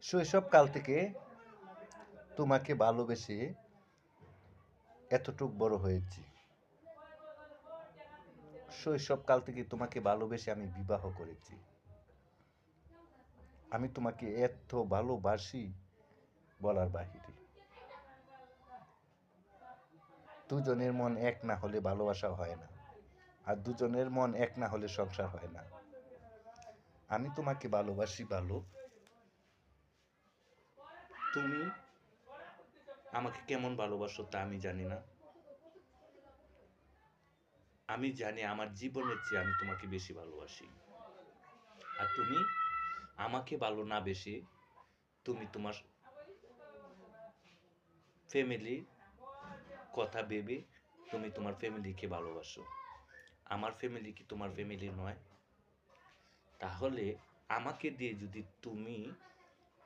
শৈশবকাল থেকে তোমাকে ভালোবেসে এতটুক বড় হয়েছি। শৈশবকাল থেকে তোমাকে ভালোবেসে আমি বিবাহ করেছি। আমি তোমাকে এত ভালোবাসি বলার বাহিরে। দুজনের মন এক না হলে ভালোবাসা হয় না, আর দুজনের মন এক না হলে সংসার হয় না। আমি তোমাকে ভালোবাসি ভালো, তুমি আমাকে কেমন ভালোবাসো তা আমি জানি না। আমি জানি আমার জীবনের চেয়ে আমি তোমাকে বেশি ভালোবাসি। আর তুমি আমাকে ভালো না বেশি তুমি তোমার ফ্যামিলির কথা ভেবে তুমি তোমার ফ্যামিলিকে ভালোবাসো। আমার ফ্যামিলি কি তোমার ফ্যামিলি নয়? তাহলে আমাকে দিয়ে যদি তুমি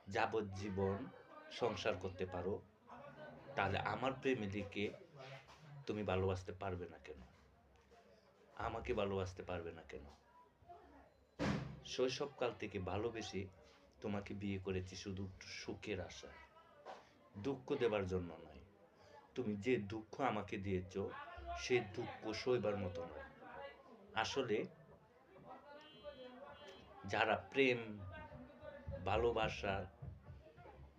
যাবজ্জীবন সংসার করতে পারো, তাহলে আমার ফ্যামিলিকে তুমি ভালোবাসতে পারবে না কেন? আমাকে ভালোবাসতে পারবে না কেন? শৈশবকাল থেকে ভালোবেসে তোমাকে বিয়ে করেছি শুধু সুখের আশায়, দুঃখ দেবার জন্য নয়। তুমি যে দুঃখ আমাকে দিয়েছ সে দুঃখ সইবার মতো নয়। আসলে যারা প্রেম ভালোবাসার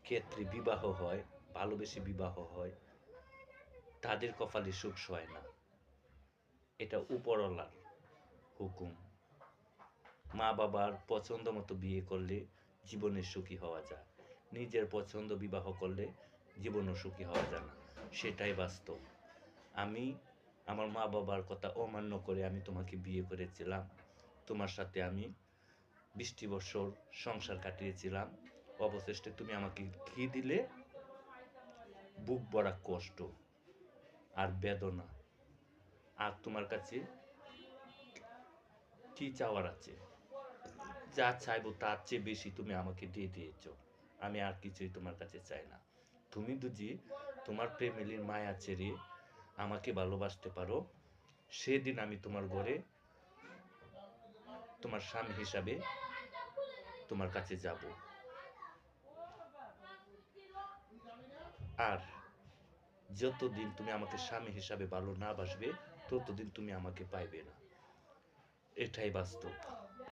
ক্ষেত্রে বিবাহ হয়, ভালোবেসে বিবাহ হয়, তাদের কপালে সুখ সয় না। এটা উপরওয়ালার হুকুম। মা বাবার পছন্দ মতো বিয়ে করলে জীবনে সুখী হওয়া যায়, নিজের পছন্দ বিবাহ করলে জীবনও সুখী হওয়া যায় না। সেটাই বাস্তব। আমি আমার মা বাবার কথা অমান্য করে আমি তোমাকে বিয়ে করেছিলাম। তোমার সাথে আমি 20টি বছর সংসার কাটিয়েছিলাম। অবশেষে তুমি আমাকে কি দিলে? বুক ভরা কষ্ট আর বেদনা। আর তোমার কাছে কি চাওয়ার আছে? যা চাইবো তার চেয়ে বেশি তুমি আমাকে দিয়ে দিয়েছ। আমি আর কিছুই তোমার কাছে চাই না। তুমি যদি তোমার ফ্যামিলির মায়া ছেড়ে আমাকে ভালোবাসতে পারো, সেদিন আমি তোমার ঘরে তোমার স্বামী হিসাবে তোমার কাছে যাব। আর যতদিন তুমি আমাকে স্বামী হিসাবে ভালো না বাসবে, ততদিন তুমি আমাকে পাইবে না। এটাই বাস্তব।